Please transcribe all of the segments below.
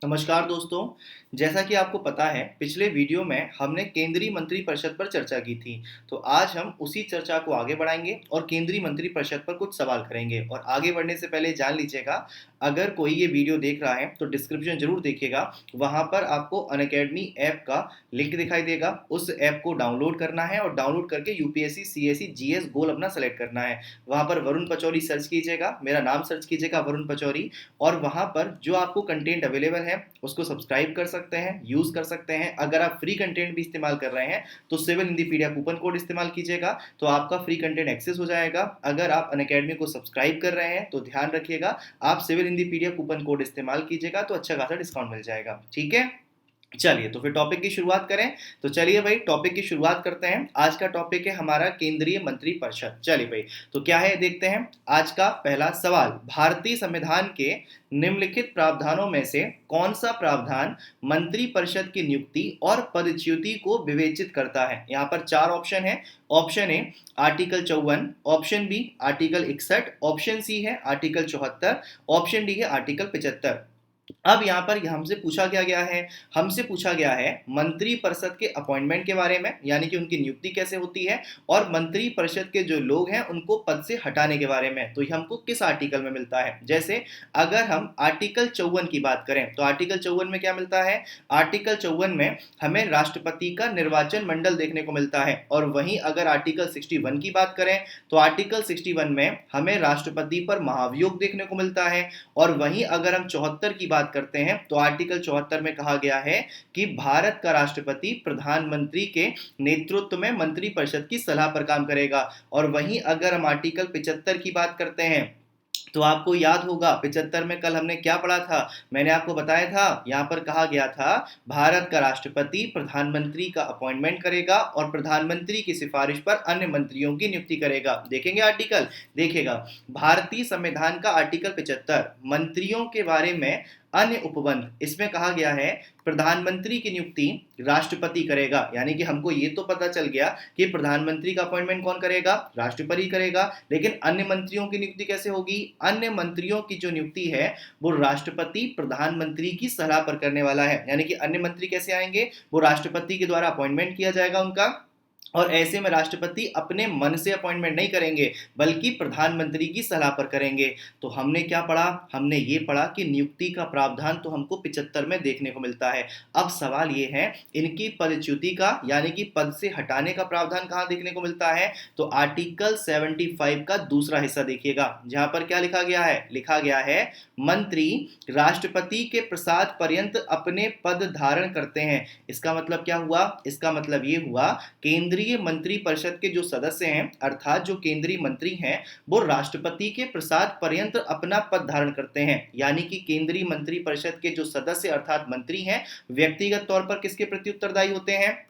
नमस्कार दोस्तों। जैसा कि आपको पता है, पिछले वीडियो में हमने केंद्रीय मंत्रिपरिषद पर चर्चा की थी। तो आज हम उसी चर्चा को आगे बढ़ाएंगे और केंद्रीय मंत्रिपरिषद पर कुछ सवाल करेंगे। और आगे बढ़ने से पहले जान लीजिएगा, अगर कोई ये वीडियो देख रहा है तो डिस्क्रिप्शन जरूर देखिएगा। वहां पर आपको अनअकैडमी ऐप का लिंक दिखाई देगा। उस ऐप को डाउनलोड करना है और डाउनलोड करके यूपीएससी सीएससी जीएस गोल अपना सेलेक्ट करना है। वहां पर वरुण पचौरी सर्च कीजिएगा, मेरा नाम सर्च कीजिएगा वरुण पचौरी। और वहां पर जो आपको कंटेंट अवेलेबल है उसको सब्सक्राइब कर सकते हैं, यूज कर सकते हैं। अगर आप फ्री कंटेंट भी इस्तेमाल कर रहे हैं तो सिविल हिंदी पीडिया कूपन कोड इस्तेमाल कीजिएगा, तो आपका फ्री कंटेंट एक्सेस हो जाएगा। अगर आप अनअकैडमी को सब्सक्राइब कर रहे हैं तो ध्यान रखिएगा, आप सिविल हिंदी पीडिया कूपन कोड इस्तेमाल कीजिएगा तो अच्छा खासा डिस्काउंट मिल जाएगा। ठीक है, चलिए तो फिर टॉपिक की शुरुआत करें। तो चलिए भाई, टॉपिक की शुरुआत करते हैं। आज का टॉपिक है हमारा केंद्रीय मंत्रिपरिषद। चलिए भाई, तो क्या है देखते हैं। आज का पहला सवाल, भारतीय संविधान के निम्नलिखित प्रावधानों में से कौन सा प्रावधान मंत्रिपरिषद की नियुक्ति और पदच्युति को विवेचित करता है। यहाँ पर चार ऑप्शन है। Option A article 54, option B article 61, option C है आर्टिकल 74, ऑप्शन डी है आर्टिकल 75। अब यहाँ पर हमसे पूछा क्या गया है, हमसे पूछा गया है मंत्री परिषद के अपॉइंटमेंट के बारे में, यानी कि उनकी नियुक्ति कैसे होती है, और मंत्री परिषद के जो लोग हैं उनको पद से हटाने के बारे में। तो ये हमको किस आर्टिकल में मिलता है। जैसे अगर हम आर्टिकल 54 की बात करें तो आर्टिकल 54 में क्या मिलता है। आर्टिकल 54 में हमें राष्ट्रपति का निर्वाचन मंडल देखने को मिलता है। और वहीं अगर आर्टिकल 61 की बात करें तो आर्टिकल 61 में हमें राष्ट्रपति पर महाभियोग देखने को मिलता है। और वहीं अगर हम 74 की बात करते हैं तो आर्टिकल 74 में कहा गया है कि भारत का राष्ट्रपति प्रधानमंत्री के नेतृत्व में मंत्रिपरिषद की सलाह पर काम करेगा। और वहीं अगर हम आर्टिकल 75 की बात करते हैं तो आपको याद होगा 75 में कल हमने क्या पढ़ा था। मैंने आपको बताया था, यहां पर कहा गया था भारत का राष्ट्रपति प्रधानमंत्री का अपॉइंटमेंट करेगा और प्रधानमंत्री की सिफारिश पर अन्य मंत्रियों की नियुक्ति करेगा। देखेंगे आर्टिकल, देखिएगा भारतीय संविधान का आर्टिकल 75 मंत्रियों के बारे में अन्य उपबंध, इसमें कहा गया है प्रधानमंत्री की नियुक्ति राष्ट्रपति करेगा। यानी कि हमको ये तो पता चल गया कि प्रधानमंत्री का अपॉइंटमेंट कौन करेगा, राष्ट्रपति करेगा। लेकिन अन्य मंत्रियों की नियुक्ति कैसे होगी। अन्य मंत्रियों की जो नियुक्ति है वो राष्ट्रपति प्रधानमंत्री की सलाह पर करने वाला है। यानी कि अन्य मंत्री कैसे आएंगे, वो राष्ट्रपति के द्वारा अपॉइंटमेंट किया जाएगा उनका। और ऐसे में राष्ट्रपति अपने मन से अपॉइंटमेंट नहीं करेंगे बल्कि प्रधानमंत्री की सलाह पर करेंगे। तो हमने क्या पढ़ा, हमने ये पढ़ा कि नियुक्ति का प्रावधान तो हमको 75 में देखने को मिलता है। अब सवाल ये है इनकी पदच्युति का यानी कि पद से हटाने का प्रावधान कहाँ देखने को मिलता है। तो आर्टिकल 75 का दूसरा हिस्सा देखिएगा, जहां पर क्या लिखा गया है, लिखा गया है मंत्री राष्ट्रपति के प्रसाद पर्यंत अपने पद धारण करते हैं। इसका मतलब क्या हुआ, इसका मतलब ये हुआ केंद्रीय मंत्रिपरिषद के जो सदस्य हैं अर्थात जो केंद्रीय मंत्री हैं वो राष्ट्रपति के प्रसाद पर्यंत अपना पद धारण करते हैं। यानी कि केंद्रीय मंत्रिपरिषद के जो सदस्य अर्थात मंत्री हैं व्यक्तिगत तौर पर किसके प्रति उत्तरदायी होते हैं,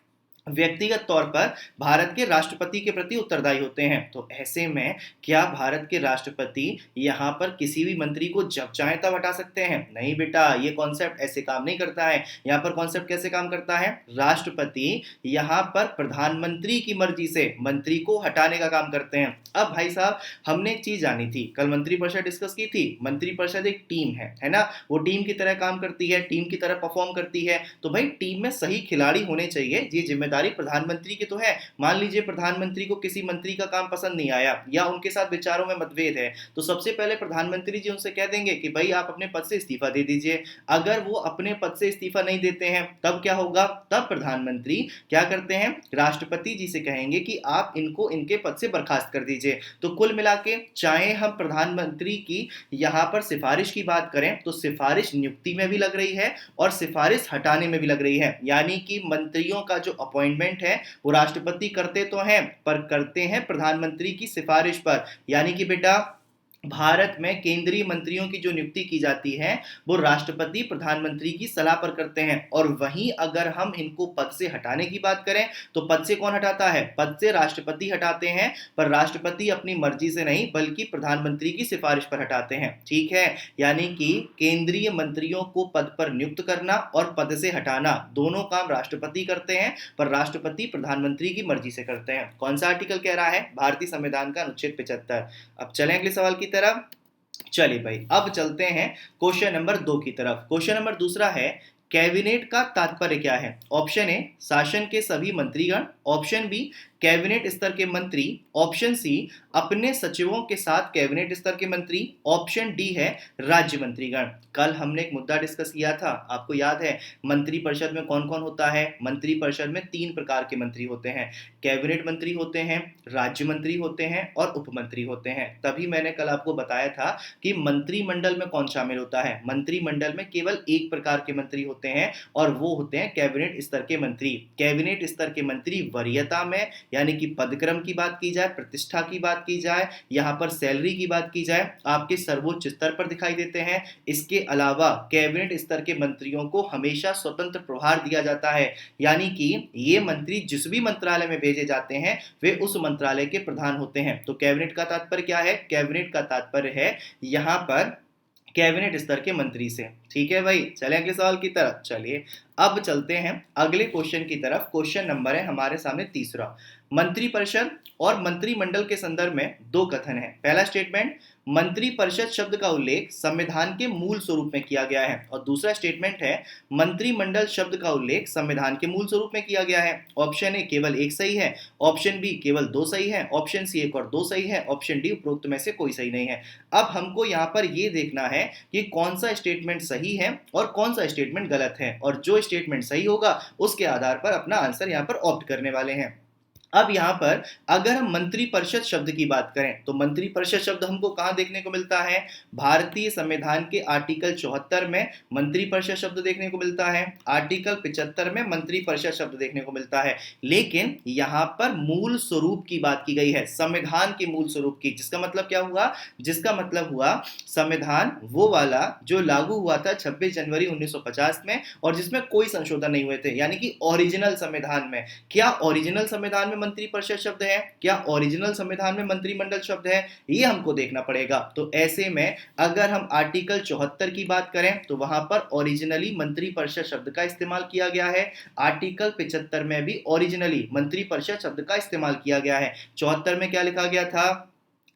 व्यक्तिगत तौर पर भारत के राष्ट्रपति के प्रति उत्तरदायी होते हैं। तो ऐसे में क्या भारत के राष्ट्रपति यहां पर किसी भी मंत्री को जब चाहे तब हटा सकते हैं। नहीं बेटा, ये कॉन्सेप्ट ऐसे काम नहीं करता है। यहां पर कॉन्सेप्ट कैसे काम करता है, राष्ट्रपति यहां पर प्रधानमंत्री की मर्जी से मंत्री को हटाने का काम करते हैं। अब भाई साहब, हमने एक चीज जानी थी, कल मंत्रिपरिषद डिस्कस की थी। मंत्रिपरिषद एक टीम है ना, वो टीम की तरह काम करती है, टीम की तरह परफॉर्म करती है। तो भाई टीम में सही खिलाड़ी होने चाहिए, ये जिम्मेदारी प्रधानमंत्री की तो है। मान लीजिए प्रधानमंत्री को किसी मंत्री का काम पसंद नहीं आया या उनके साथ विचारों में मतभेद है, तो सबसे पहले प्रधानमंत्री जी उनसे कह देंगे कि भाई आप अपने पद से इस्तीफा दे दीजिए। अगर वो अपने पद से इस्तीफा नहीं देते हैं तब क्या होगा, तब प्रधानमंत्री क्या करते हैं, राष्ट्रपति जी से कहेंगे कि आप इनको इनके पद से बर्खास्त कर दीजिए। तो कुल मिला के चाहे हम प्रधानमंत्री की यहां पर सिफारिश की बात करें तो सिफारिश नियुक्ति में भी लग रही है और सिफारिश हटाने में भी लग रही है। यानी कि मंत्रियों का जो अपॉइंटमेंट है वो राष्ट्रपति करते तो हैं पर करते हैं प्रधानमंत्री की सिफारिश पर। यानी कि बेटा भारत में केंद्रीय मंत्रियों की जो नियुक्ति की जाती है वो राष्ट्रपति प्रधानमंत्री की सलाह पर करते हैं। और वहीं अगर हम इनको पद से हटाने की बात करें तो पद से कौन हटाता है, पद से राष्ट्रपति हटाते हैं, पर राष्ट्रपति अपनी मर्जी से नहीं बल्कि प्रधानमंत्री की सिफारिश पर हटाते हैं। ठीक है, यानी कि केंद्रीय मंत्रियों को पद पर नियुक्त करना और पद से हटाना दोनों काम राष्ट्रपति करते हैं, पर राष्ट्रपति प्रधानमंत्री की मर्जी से करते हैं। कौन सा आर्टिकल कह रहा है, भारतीय संविधान का अनुच्छेद 75। अब चलें अगले सवाल की तरफ। चलिए भाई, अब चलते हैं क्वेश्चन नंबर 2 की तरफ। क्वेश्चन नंबर दूसरा है, कैबिनेट का तात्पर्य क्या है? ऑप्शन ए, शासन के सभी मंत्रीगण। ऑप्शन बी, कैबिनेट स्तर के मंत्री। ऑप्शन सी, अपने सचिवों के साथ कैबिनेट स्तर के मंत्री। ऑप्शन डी है राज्य मंत्रीगण। कल हमने एक मुद्दा डिस्कस किया था, आपको याद है, मंत्रिपरिषद में कौन कौन होता है? मंत्रिपरिषद में 3 प्रकार के मंत्री होते हैं, कैबिनेट मंत्री होते हैं, राज्य मंत्री होते हैं और उपमंत्री होते हैं। तभी मैंने कल आपको बताया था कि मंत्रिमंडल में कौन शामिल होता है। मंत्रिमंडल में केवल एक प्रकार के मंत्री होते हैं और वो होते हैं कैबिनेट स्तर के मंत्री। कैबिनेट स्तर के मंत्री वरीयता में, यानी कि पदक्रम की बात की जाए, प्रतिष्ठा की बात की जाए, यहाँ पर सैलरी की बात की जाए, आपके सर्वोच्च स्तर पर दिखाई देते हैं। इसके अलावा कैबिनेट स्तर के मंत्रियों को हमेशा स्वतंत्र प्रभार दिया जाता है, यानी कि ये मंत्री जिस भी मंत्रालय में भेजे जाते हैं वे उस मंत्रालय के प्रधान होते हैं। तो कैबिनेट का तात्पर्य क्या है? कैबिनेट का तात्पर्य है यहाँ पर कैबिनेट स्तर के मंत्री से। ठीक है भाई, चलें अगले सवाल की तरफ। चलिए अब चलते हैं अगले क्वेश्चन की तरफ। क्वेश्चन नंबर है हमारे सामने तीसरा। मंत्रिपरिषद और मंत्रिमंडल के संदर्भ में 2 कथन है। पहला स्टेटमेंट, मंत्रिपरिषद शब्द का उल्लेख संविधान के मूल स्वरूप में किया गया है। और दूसरा स्टेटमेंट है, मंत्रिमंडल शब्द का उल्लेख संविधान के मूल स्वरूप में किया गया है। ऑप्शन ए केवल एक सही है, ऑप्शन बी केवल 2 सही है, ऑप्शन सी 1 और 2 सही है, ऑप्शन डी उपरोक्त में से कोई सही नहीं है। अब हमको यहाँ पर ये देखना है कि कौन सा स्टेटमेंट सही है और कौन सा स्टेटमेंट गलत है, और जो स्टेटमेंट सही होगा उसके आधार पर अपना आंसर यहाँ पर ऑप्ट करने वाले हैं। अब यहाँ पर अगर हम मंत्रिपरिषद शब्द की बात करें तो मंत्रिपरिषद शब्द हमको कहाँ देखने को मिलता है? भारतीय संविधान के आर्टिकल 74 में मंत्रिपरिषद शब्द देखने को मिलता है, आर्टिकल 75 में मंत्रिपरिषद शब्द देखने को मिलता है। लेकिन यहाँ पर मूल स्वरूप की बात की गई है, संविधान के मूल स्वरूप की। जिसका मतलब क्या हुआ? जिसका मतलब हुआ संविधान वो वाला जो लागू हुआ था 26 जनवरी 1950 में और जिसमें कोई संशोधन नहीं हुए थे, यानी कि ओरिजिनल संविधान में। क्या ओरिजिनल संविधान में मंत्रिपरिषद शब्द है? क्या ओरिजिनल संविधान में मंत्रिमंडल शब्द है? ये हमको देखना पड़ेगा। तो ऐसे में अगर हम आर्टिकल 74 की बात करें तो वहां पर ओरिजिनली मंत्रिपरिषद शब्द का इस्तेमाल किया गया है। आर्टिकल 75 में भी ओरिजिनली मंत्रिपरिषद शब्द का इस्तेमाल किया गया है। 74 में क्या लिखा गया था?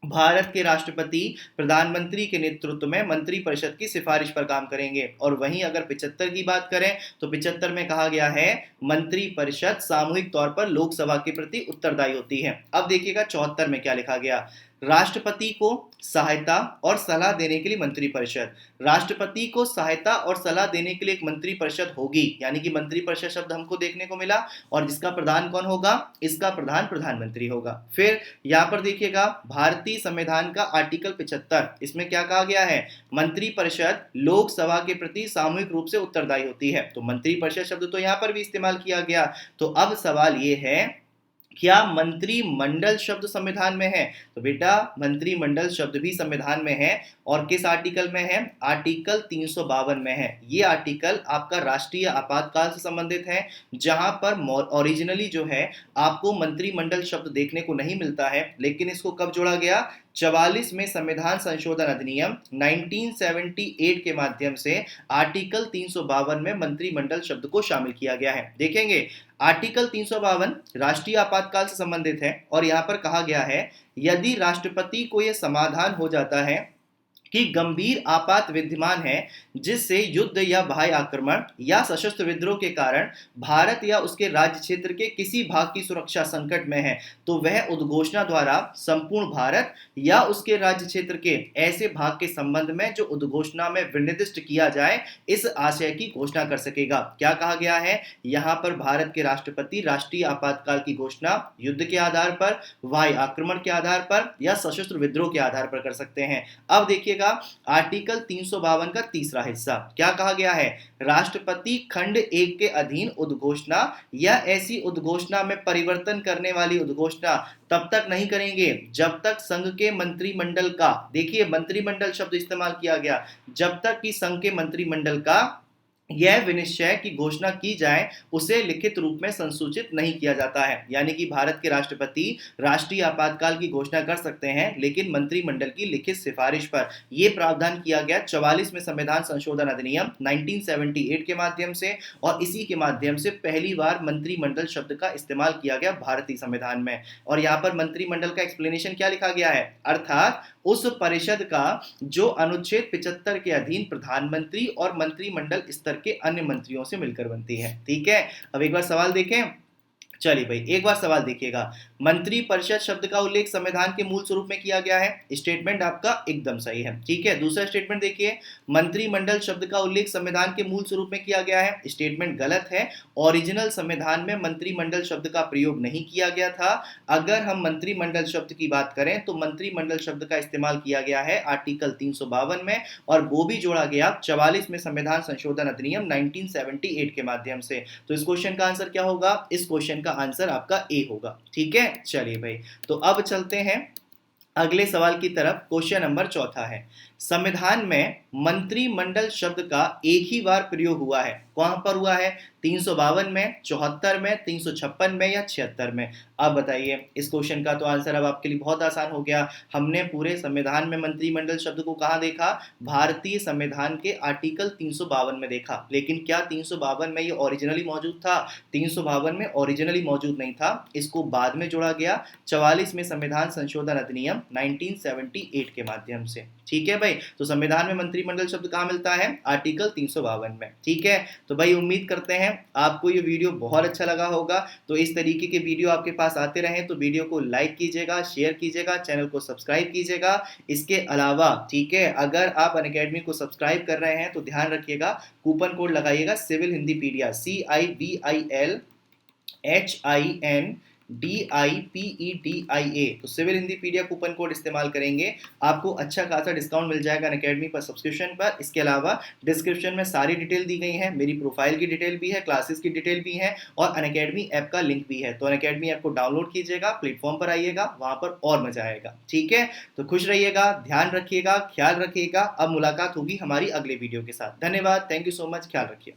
भारत के राष्ट्रपति प्रधानमंत्री के नेतृत्व में मंत्रिपरिषद की सिफारिश पर काम करेंगे। और वहीं अगर 75 की बात करें तो 75 में कहा गया है मंत्रिपरिषद सामूहिक तौर पर लोकसभा के प्रति उत्तरदायी होती है। अब देखिएगा 74 में क्या लिखा गया? राष्ट्रपति को सहायता और सलाह देने के लिए मंत्रिपरिषद, राष्ट्रपति को सहायता और सलाह देने के लिए एक मंत्रिपरिषद होगी, यानी कि मंत्रिपरिषद शब्द हमको देखने को मिला। और जिसका प्रधान कौन होगा? इसका प्रधान प्रधानमंत्री होगा। फिर यहाँ पर देखिएगा भारतीय संविधान का आर्टिकल 75, इसमें क्या कहा गया है? मंत्रिपरिषद लोकसभा के प्रति सामूहिक रूप से उत्तरदायी होती है। तो मंत्रिपरिषद शब्द तो यहाँ पर भी इस्तेमाल किया गया। तो अब सवाल ये है, क्या मंत्रिमंडल शब्द संविधान में है? तो बेटा मंत्रिमंडल शब्द भी संविधान में है। और किस आर्टिकल में है? आर्टिकल 352 में है। ये आर्टिकल आपका राष्ट्रीय आपातकाल से संबंधित है, जहां पर ओरिजिनली जो है आपको मंत्रिमंडल शब्द देखने को नहीं मिलता है, लेकिन इसको कब जोड़ा गया? 44 में संविधान संशोधन अधिनियम 1978 के माध्यम से आर्टिकल 352 में मंत्रिमंडल शब्द को शामिल किया गया है। देखेंगे आर्टिकल 352 राष्ट्रीय आपातकाल से संबंधित है और यहाँ पर कहा गया है, यदि राष्ट्रपति को यह समाधान हो जाता है कि गंभीर आपात विद्यमान है जिससे युद्ध या बाह्य आक्रमण या सशस्त्र विद्रोह के कारण भारत या उसके राज्य क्षेत्र के किसी भाग की सुरक्षा संकट में है, तो वह उद्घोषणा द्वारा संपूर्ण भारत या उसके राज्य क्षेत्र के ऐसे भाग के संबंध में जो उद्घोषणा में विनिर्दिष्ट किया जाए इस आशय की घोषणा कर सकेगा। क्या कहा गया है? यहाँ पर भारत के राष्ट्रपति राष्ट्रीय आपातकाल की घोषणा युद्ध के आधार पर, बाह्य आक्रमण के आधार पर या सशस्त्र विद्रोह के आधार पर कर सकते हैं। अब देखिए आर्टिकल 352 का तीसरा हिस्सा क्या कहा गया है? राष्ट्रपति खंड 1 के अधीन उद्घोषणा या ऐसी उद्घोषणा में परिवर्तन करने वाली उद्घोषणा तब तक नहीं करेंगे जब तक संघ के मंत्रिमंडल का, देखिए मंत्रिमंडल शब्द इस्तेमाल किया गया, जब तक कि संघ के मंत्रिमंडल का यह विनिश्चय की घोषणा की जाए उसे लिखित रूप में संसूचित नहीं किया जाता है। यानी कि भारत के राष्ट्रपति राष्ट्रीय आपातकाल की घोषणा कर सकते हैं, लेकिन मंत्रिमंडल की लिखित सिफारिश पर। यह प्रावधान किया गया 44वें संविधान संशोधन अधिनियम 1978 के माध्यम से, और इसी के माध्यम से पहली बार मंत्रिमंडल शब्द का इस्तेमाल किया गया भारतीय संविधान में। और यहाँ पर मंत्रिमंडल का एक्सप्लेनेशन क्या लिखा गया है, अर्थात उस परिषद का जो अनुच्छेद 75 के अधीन प्रधानमंत्री और मंत्रिमंडल स्तर के अन्य मंत्रियों से मिलकर बनती है। ठीक है, अब एक बार सवाल देखें। चलिए भाई, एक बार सवाल देखिएगा। मंत्रिपरिषद शब्द का उल्लेख संविधान के मूल स्वरूप में किया गया है। स्टेटमेंट आपका एकदम सही है। ठीक है, दूसरा स्टेटमेंट देखिए, मंत्रिमंडल शब्द का उल्लेख संविधान के मूल स्वरूप में किया गया है। स्टेटमेंट गलत है। ओरिजिनल संविधान में मंत्रिमंडल शब्द का प्रयोग नहीं किया गया था। अगर हम मंत्रिमंडल शब्द की बात करें तो मंत्रिमंडल शब्द का इस्तेमाल किया गया है आर्टिकल 352 में, और वो भी जोड़ा गया 44 में संविधान संशोधन अधिनियम 1978 के माध्यम से। तो इस क्वेश्चन का आंसर क्या होगा, इस क्वेश्चन का आंसर आपका ए होगा। ठीक है, चलिए भाई, तो अब चलते हैं अगले सवाल की तरफ। क्वेश्चन नंबर चौथा है, संविधान में मंत्रिमंडल शब्द का एक ही बार प्रयोग हुआ है। कहां पर हुआ है, 352 में, 74 में, 356 में या 76 में? अब बताइए। इस क्वेश्चन का तो आंसर अब आपके लिए बहुत आसान हो गया। हमने पूरे संविधान में मंत्रिमंडल शब्द को कहां देखा, भारतीय संविधान के आर्टिकल 352 में देखा। लेकिन क्या 352 में ये ओरिजिनली मौजूद था? 352 में ओरिजिनली मौजूद नहीं था, इसको बाद में जोड़ा गया 44 में संविधान संशोधन अधिनियम 1978 के माध्यम से। ठीक है भाई, तो संविधान में मंत्रिमंडल शब्द कहां मिलता है, आर्टिकल 352 में। ठीक है, तो भाई उम्मीद करते हैं आपको ये वीडियो बहुत अच्छा लगा होगा। तो इस तरीके के वीडियो आपके पास आते रहें तो वीडियो को लाइक कीजिएगा, शेयर कीजिएगा, चैनल को सब्सक्राइब कीजिएगा। इसके अलावा ठीक है, अगर आप अनअकैडमी को सब्सक्राइब कर रहे हैं तो ध्यान रखिएगा, कूपन कोड लगाइएगा सिविल हिंदी पीडिया, CIVILHINDIPEDIA। तो सिविल हिंदी पीडिया कूपन कोड इस्तेमाल करेंगे, आपको अच्छा खासा डिस्काउंट मिल जाएगा अनअकैडमी पर सब्सक्रिप्शन पर। इसके अलावा डिस्क्रिप्शन में सारी डिटेल दी गई है, मेरी प्रोफाइल की डिटेल भी है, क्लासेस की डिटेल भी है, और अनअकैडमी ऐप का लिंक भी है। तो अनअकैडमी ऐप को डाउनलोड कीजिएगा, प्लेटफॉर्म पर आइएगा, वहां पर और मजा आएगा। ठीक है, तो खुश रहिएगा, ध्यान रखिएगा, ख्याल रखिएगा। अब मुलाकात होगी हमारी अगले वीडियो के साथ। धन्यवाद, थैंक यू सो मच, ख्याल रखिए।